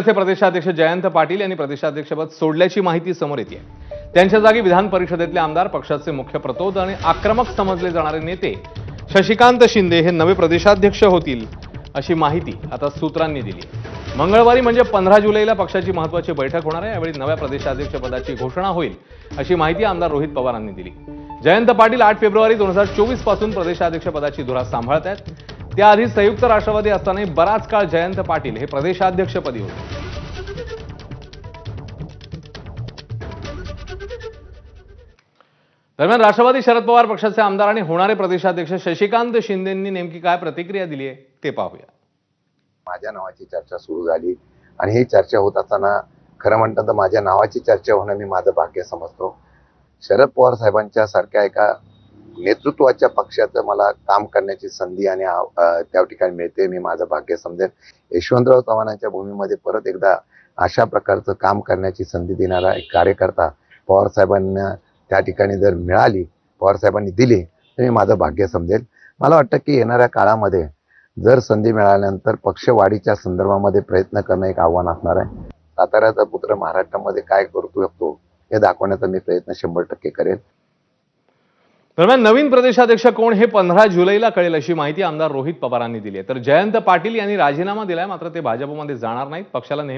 प्रदेशाध्यक्ष जयंत पाटील यांनी प्रदेशाध्यक्षपद सोडल्याची माहिती समोर येते। त्यांच्या जागी विधान परिषदेतले आमदार, पक्षाचे मुख्य प्रतोद आणि आक्रमक समजले जाणारे नेते शशिकांत शिंदे हे नवे प्रदेशाध्यक्ष होतील अशी माहिती आता सूत्रांनी दिली। मंगळवारी म्हणजे 15 जुलैला पक्षाची महत्त्वाची बैठक होणार आहे। यावेळी नव्या प्रदेशाध्यक्षपदाची घोषणा होईल अशी माहिती आमदार रोहित पवारांनी दिली। जयंत पाटील 8 फेब्रुवारी 2024 पासून प्रदेशाध्यक्षपदाची धुरा सांभाळत आहेत। त्याआधी संयुक्त राष्ट्रवादी असतानाही बराच काळ जयंत पाटील हे प्रदेशाध्यक्षपदी होते। दरम्यान राष्ट्रवादी शरद पवार पक्षाचे आमदार आणि होणारे प्रदेशाध्यक्ष शशिकांत शिंदेंनी नेमकी काय प्रतिक्रिया दिली आहे ते पाहूया। माझ्या नावाची चर्चा सुरू झाली आणि ही चर्चा होत असताना खरं म्हणतात तर माझ्या नावाची चर्चा होणं मी माझं भाग्य समजतो। शरद पवार साहेबांच्या सारख्या एका नेतृत्वाच्या पक्षाचं मला काम करण्याची संधी आणि त्या ठिकाणी मिळते, मी माझं भाग्य समजेन। यशवंतराव चव्हाणांच्या भूमीमध्ये परत एकदा अशा प्रकारचं काम करण्याची संधी देणारा एक कार्यकर्ता पवार साहेबांना त्या ठिकाणी जर मिळाली, पवार साहेबांनी दिली तर मी माझं भाग्य समजेल। मला वाटतं की येणाऱ्या काळामध्ये जर संधी मिळाल्यानंतर पक्षवाढीच्या संदर्भामध्ये प्रयत्न करणं एक आव्हान असणार आहे। साताऱ्याचा पुत्र महाराष्ट्रामध्ये काय करू शकतो हे दाखवण्याचा मी प्रयत्न 100% करेल। दरम्यान नवीन प्रदेशाध्यक्ष कोण हे 15 जुलैला कळेल अशी माहिती आमदार रोहित पवारांनी दिली आहे। तर जयंत पाटील यांनी राजीनामा दिलाय, मात्र ते भाजपमध्ये जाणार नाहीत। पक्षाला